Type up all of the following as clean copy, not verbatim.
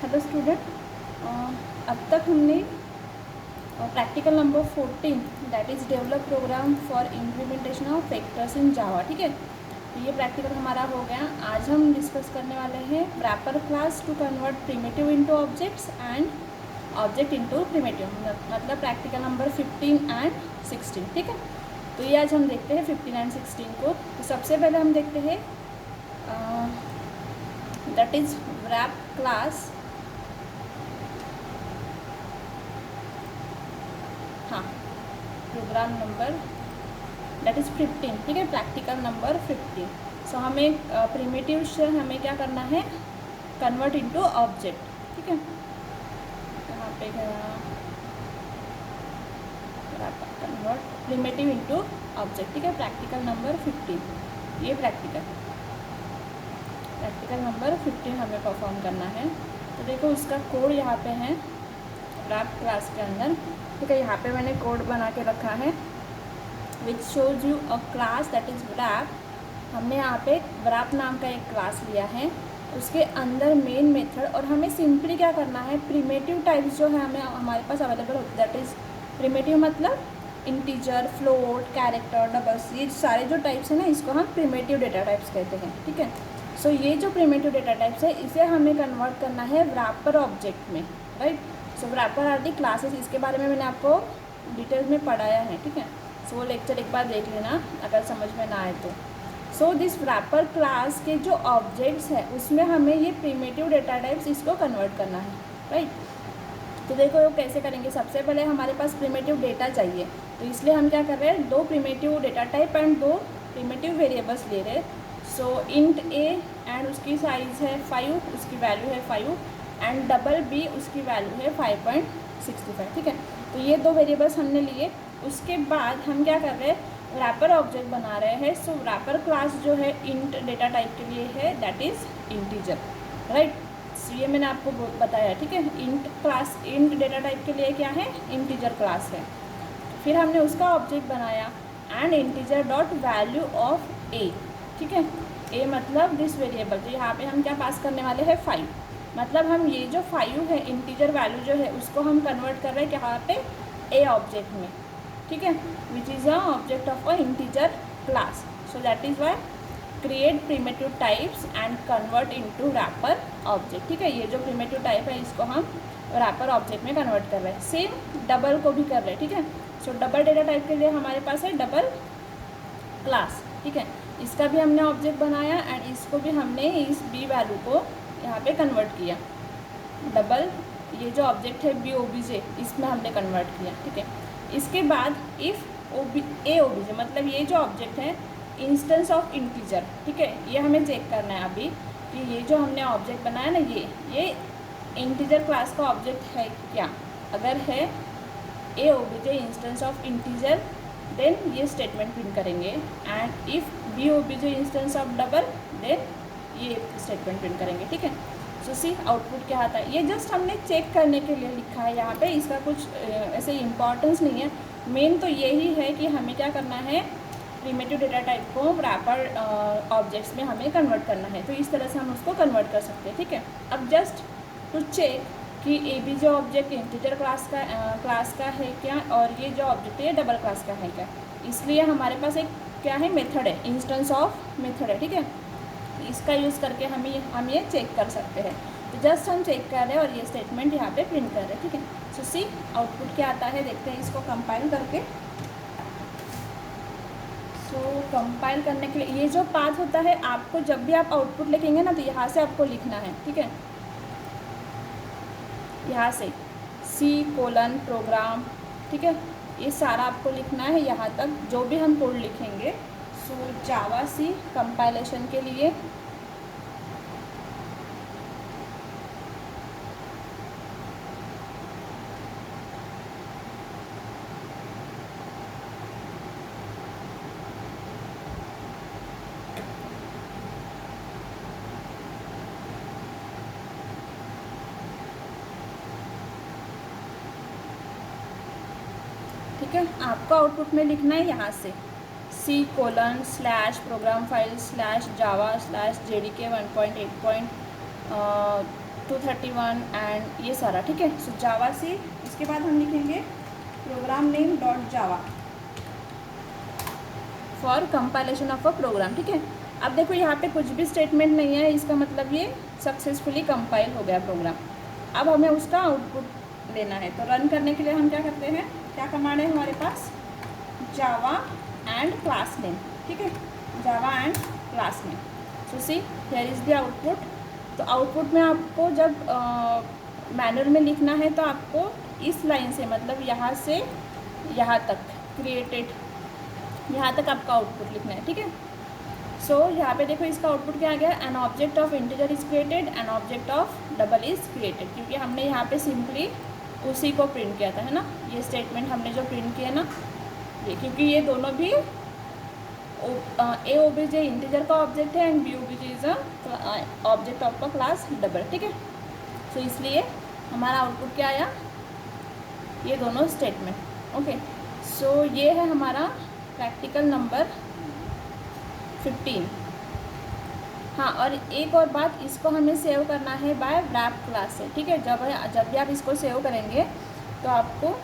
Hello student, अब तक हमने practical number 14 that is develop program for implementation of factors in Java. ठीक है, तो ये प्रैक्टिकल हमारा हो गया। आज हम डिस्कस करने वाले हैं wrapper class to convert primitive into objects and object into primitive, मतलब प्रैक्टिकल नंबर 15 एंड 16। ठीक है, तो ये आज हम देखते हैं 15 एंड 16 को। तो सबसे पहले हम देखते हैं दैट इज़ रैप क्लास। हाँ, प्रोग्राम नंबर दैट इज़ 15। ठीक है, प्रैक्टिकल नंबर 15। सो हमें प्रिमिटिव से हमें क्या करना है, कन्वर्ट इनटू ऑब्जेक्ट। ठीक है, यहाँ पे कन्वर्ट प्रिमिटिव इनटू ऑब्जेक्ट। ठीक है, प्रैक्टिकल नंबर 15, ये प्रैक्टिकल नंबर 15 हमें परफॉर्म करना है। तो देखो उसका कोड यहाँ पे है रैप क्लास के अंदर। ठीक है, यहाँ पे मैंने कोड बना के रखा है which shows you a class that is wrap। हमने यहाँ पे wrap नाम का एक क्लास लिया है, उसके अंदर मेन मेथड, और हमें सिंपली क्या करना है, प्रिमिटिव टाइप्स जो है हमें हमारे पास अवेलेबल होते दैट इज़ प्रिमिटिव मतलब इंटीजर, फ्लोट, कैरेक्टर, डबल्स, ये सारे जो टाइप्स हैं ना, इसको हम प्रिमिटिव डेटा टाइप्स कहते हैं। ठीक है, सो ये जो प्रिमिटिव डेटा टाइप्स है इसे हमें कन्वर्ट करना है wrapper ऑब्जेक्ट में, right. So wrapper are the classes, इसके बारे में मैंने आपको डिटेल में पढ़ाया है। ठीक है, सो वो लेक्चर एक बार देख लेना अगर समझ में ना आए तो। सो दिस wrapper क्लास के जो ऑब्जेक्ट्स है उसमें हमें ये प्रिमिटिव डेटा टाइप्स इसको कन्वर्ट करना है, राइट। तो देखो वो कैसे करेंगे। सबसे पहले हमारे पास प्रिमिटिव डेटा चाहिए, तो इसलिए हम क्या कर रहे हैं, दो प्रिमिटिव डेटा टाइप एंड दो प्रिमिटिव वेरिएबल्स ले रहे हैं। सो इंट ए एंड उसकी साइज़ है 5, उसकी वैल्यू है 5, एंड डबल बी उसकी वैल्यू है 5.65। ठीक है, तो ये दो वेरिएबल्स हमने लिए। उसके बाद हम क्या कर रहे हैं, रैपर ऑब्जेक्ट बना रहे हैं। सो रैपर क्लास जो है इंट डेटा टाइप के लिए है दैट इज़ इंटीजर, राइट। सो ये मैंने आपको बताया। ठीक है, int class int data type के लिए क्या है, इंटीजर क्लास है। फिर हमने उसका ऑब्जेक्ट बनाया and integer dot value of A. ठीक है, ए मतलब दिस वेरिएबल, तो यहाँ पे हम क्या पास करने वाले हैं, 5। मतलब हम ये जो 5 है इंटीजर वैल्यू जो है उसको हम कन्वर्ट कर रहे हैं यहाँ पे ए ऑब्जेक्ट में। ठीक है, which is a object of a integer class. So that is why create primitive types and convert into wrapper object. ठीक है, ये जो प्रिमिटिव टाइप है इसको हम रैपर ऑब्जेक्ट में कन्वर्ट कर रहे हैं। सेम डबल को भी कर रहे हैं। ठीक है, सो डबल डेटा टाइप के लिए हमारे पास है डबल क्लास। ठीक है, इसका भी हमने ऑब्जेक्ट बनाया एंड इसको भी हमने इस बी वैल्यू को यहाँ पे कन्वर्ट किया। डबल ये जो ऑब्जेक्ट है बी ओबीजे, इसमें हमने कन्वर्ट किया। ठीक है, इसके बाद इफ़ ए ओबीजे मतलब ये जो ऑब्जेक्ट है इंस्टेंस ऑफ इंटीजर। ठीक है, ये हमें चेक करना है अभी कि ये जो हमने ऑब्जेक्ट बनाया ना, ये इंटीजर क्लास का ऑब्जेक्ट है क्या। अगर है A OBJ instance of integer then ये स्टेटमेंट प्रिंट करेंगे, and if B OBJ instance of double then ये स्टेटमेंट प्रिंट करेंगे। ठीक है, सो सी आउटपुट क्या आता है, ये जस्ट हमने चेक करने के लिए लिखा है यहाँ पे, इसका कुछ ऐसे इम्पॉर्टेंस नहीं है। मेन तो यही है कि हमें क्या करना है, प्रिमिटिव डेटा टाइप को रैपर ऑब्जेक्ट्स में हमें कन्वर्ट करना है, तो इस तरह से हम उसको कन्वर्ट कर सकते हैं। ठीक है, अब जस्ट टू चेक कि ए बी जो ऑब्जेक्ट इंटीजर क्लास का है क्या, और ये जो ऑब्जेक्ट है डबल क्लास का है क्या। इसलिए हमारे पास एक क्या है, मेथड है, इंस्टेंस ऑफ मेथड है। ठीक है, इसका यूज़ करके हम ये चेक कर सकते हैं। तो जस्ट हम चेक कर रहे हैं और ये स्टेटमेंट यहाँ पे प्रिंट कर रहे हैं। ठीक है, सो सी आउटपुट क्या आता है, देखते हैं इसको कंपाइल करके। सो कंपाइल करने के लिए ये जो पाथ होता है, आपको जब भी आप आउटपुट लिखेंगे ना तो यहाँ से आपको लिखना है। ठीक है, यहाँ से C: प्रोग्राम। ठीक है, ये सारा आपको लिखना है यहाँ तक जो भी हम कोड लिखेंगे। सो जावा सी कंपाइलेशन के लिए ठीक है, आपको आउटपुट में लिखना है यहाँ से C:/program file/java/jdk 1.8 231 एंड ये सारा, ठीक है। सो जावा सी, इसके बाद हम लिखेंगे program name dot Java for compilation of a program, ठीक है। अब देखो यहाँ पे कुछ भी स्टेटमेंट नहीं है, इसका मतलब ये सक्सेसफुली कंपाइल हो गया प्रोग्राम। अब हमें उसका आउटपुट लेना है, तो रन करने के लिए हम क्या करते हैं, क्या कमांड है हमारे पास, जावा एंड क्लास नेम, ठीक है, Java and class name. So see here is the output. तो आउटपुट में आपको जब मैनुअल में लिखना है तो आपको इस लाइन से, मतलब यहाँ से यहाँ तक क्रिएटेड, यहाँ तक आपका आउटपुट लिखना है, ठीक है। सो यहाँ पे देखो इसका आउटपुट क्या आ गया, an object of integer is created, an object of double is created, क्योंकि हमने यहाँ पे सिंपली उसी को प्रिंट किया था, है ना, ये स्टेटमेंट हमने जो प्रिंट किया ना ये, क्योंकि ये दोनों भी ए ओबीजे इंटीजर का ऑब्जेक्ट है and B OBJ is a object of a class double, ठीक है। सो इसलिए हमारा आउटपुट क्या आया, ये दोनों स्टेटमेंट, ओके। सो ये है हमारा प्रैक्टिकल नंबर 15। हाँ, और एक और बात, इसको हमें सेव करना है बाय wrap क्लास से, ठीक है। जब भी आप इसको सेव करेंगे तो आपको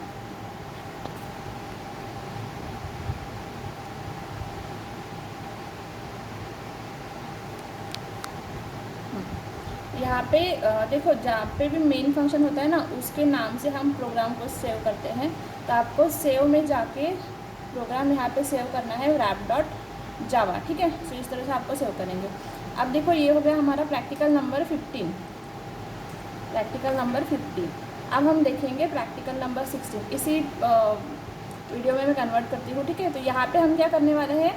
यहाँ पे देखो जहाँ पे भी मेन फंक्शन होता है ना, उसके नाम से हम प्रोग्राम को सेव करते हैं। तो आपको सेव में जाके प्रोग्राम यहाँ पे सेव करना है wrap.java, ठीक है। सो इस तरह से आपको सेव करेंगे। अब देखो ये हो गया हमारा प्रैक्टिकल नंबर 15, प्रैक्टिकल नंबर 15। अब हम देखेंगे प्रैक्टिकल नंबर 16, इसी वीडियो में मैं कन्वर्ट करती हूँ, ठीक है। तो यहाँ पे हम क्या करने वाले हैं,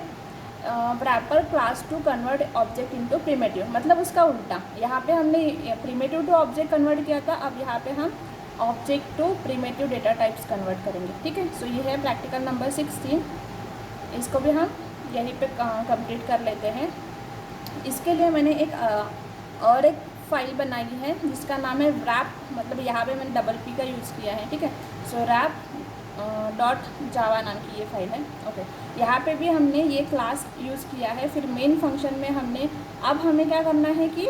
wrapper class to convert object into primitive, मतलब उसका उल्टा। यहाँ पे हमने प्रिमिटिव टू ऑब्जेक्ट कन्वर्ट किया था, अब यहाँ पे हम object to primitive data types convert करेंगे, ठीक है। सो ये है प्रैक्टिकल नंबर 16, इसको भी हम यहीं पे कंप्लीट कर लेते हैं। इसके लिए मैंने और एक फाइल बनाई है जिसका नाम है wrap, मतलब यहाँ पे मैंने डबल पी का यूज़ किया है, ठीक है। सो wrap.java नाम की ये फाइल है, ओके। यहाँ पे भी हमने ये क्लास यूज़ किया है, फिर मेन फंक्शन में हमने, अब हमें क्या करना है कि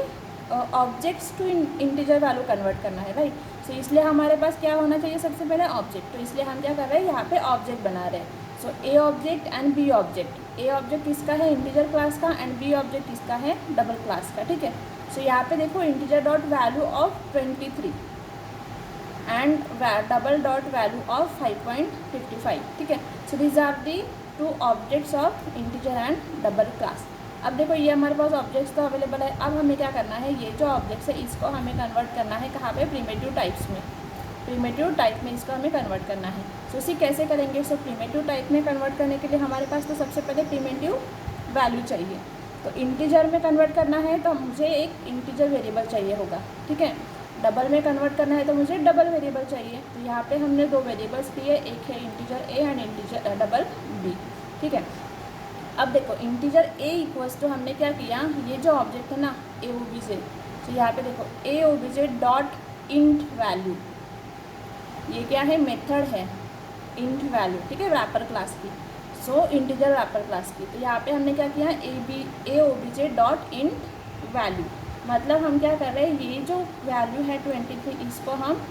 objects to integer value convert करना है, राइट। सो इसलिए हमारे पास क्या होना चाहिए, सबसे पहले ऑब्जेक्ट। तो इसलिए हम क्या कर रहे हैं, यहाँ पे ऑब्जेक्ट बना रहे हैं। So A object and B object, A object किसका है, इंटीजर क्लास का, एंड बी ऑब्जेक्ट किसका है, डबल क्लास का, ठीक है। सो यहाँ पे देखो integer dot value of 23 and double dot value of 5.55, ठीक है। So these are the two objects of integer and double class. अब देखो ये हमारे पास ऑब्जेक्ट्स तो अवेलेबल है, अब हमें क्या करना है, ये जो ऑब्जेक्ट्स है इसको हमें कन्वर्ट करना है कहाँ पे, प्रिमिटिव टाइप्स में, प्रिमिटिव टाइप में इसको हमें कन्वर्ट करना है। सो इसी कैसे करेंगे, सो प्रिमिटिव टाइप में कन्वर्ट करने के लिए हमारे पास तो सबसे पहले प्रिमिटिव वैल्यू चाहिए। तो इंटीजर में कन्वर्ट करना है तो मुझे एक इंटीजर वेरिएबल चाहिए होगा, ठीक है। डबल में कन्वर्ट करना है तो मुझे डबल वेरिएबल चाहिए। तो यहाँ पे हमने दो वेरिएबल्स दिए, एक है integer A and integer double B, ठीक है। अब देखो इंटीजर ए इक्वल्स टू हमने क्या किया, ये जो ऑब्जेक्ट है ना ए ओबीजे, तो यहाँ पे देखो ए ओबीजे डॉट इंट वैल्यू, ये क्या है, मेथड है इंट वैल्यू, ठीक है, रैपर क्लास की। सो इंटीजर रैपर क्लास की। तो यहाँ पे हमने क्या किया, ए ओबीजे डॉट इंट वैल्यू, मतलब हम क्या कर रहे हैं, ये जो वैल्यू है 23 इसको हम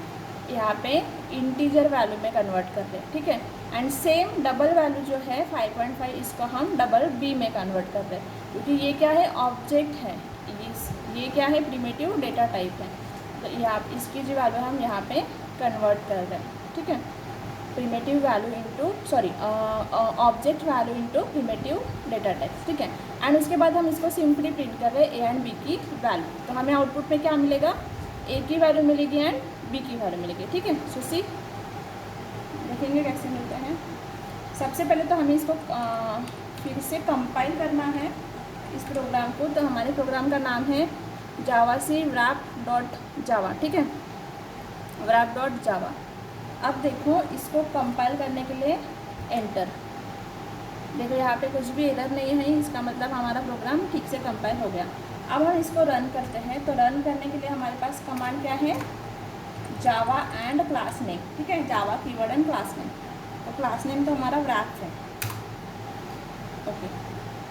यहाँ पे इंटीजर वैल्यू में कन्वर्ट कर रहे हैं, ठीक है। एंड सेम डबल वैल्यू जो है 5.5 इसको हम डबल बी में कन्वर्ट कर रहे हैं, क्योंकि ये क्या है, ऑब्जेक्ट है, ये क्या है, प्रिमिटिव डेटा टाइप है। तो यहाँ इसकी जो वैल्यू हम यहाँ पे कन्वर्ट कर रहे हैं, ठीक है, primitive value into object value into primitive data type, ठीक है। एंड उसके बाद हम इसको सिंपली प्रिंट कर रहे हैं ए एंड बी की वैल्यू। तो हमें आउटपुट में क्या मिलेगा, ए की वैल्यू मिलेगी एंड बी की वैल्यू मिलेगी, ठीक है। सो सी देखेंगे कैसे मिलता है। सबसे पहले तो हमें इसको फिर से कंपाइल करना है इस प्रोग्राम को। तो हमारे प्रोग्राम का नाम है जावासी wrap.java, ठीक है, wrap.java। अब देखो इसको कंपाइल करने के लिए एंटर, देखो यहाँ पे कुछ भी एरर नहीं है, इसका मतलब हमारा प्रोग्राम ठीक से कंपाइल हो गया। अब हम इसको रन करते हैं। तो रन करने के लिए हमारे पास कमांड क्या है, जावा एंड क्लास नेम, ठीक है, Java keyword and class name. तो क्लास नेम तो हमारा wrap है, okay.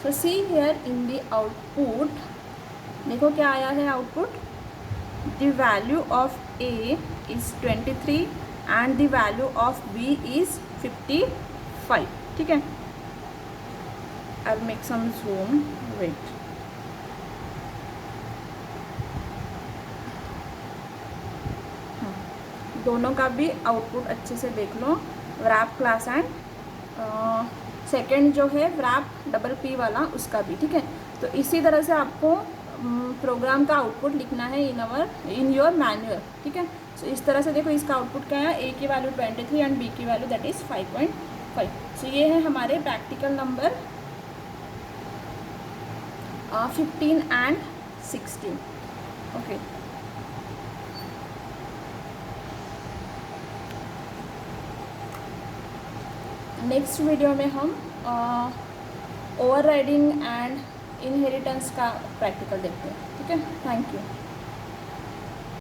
So see here in the output, देखो क्या आया है output, the value of A is 23 and the value of B is 55. ठीक है, I'll make some zoom. Wait. दोनों का भी आउटपुट अच्छे से देख लो, व्रैप क्लास एंड सेकंड जो है व्रैप डबल पी वाला उसका भी. ठीक है, तो इसी तरह से आपको प्रोग्राम का आउटपुट लिखना है इन योर मैनुअल. ठीक है, सो इस तरह से देखो इसका आउटपुट क्या है, ए की वैल्यू 23 एंड बी की वैल्यू दैट इज़ 5.5. सो ये है हमारे practical number 15 and 16. Okay, next video में हम ओवरराइडिंग एंड इनहेरिटेंस का प्रैक्टिकल देखते हैं. ठीक है, थैंक यू.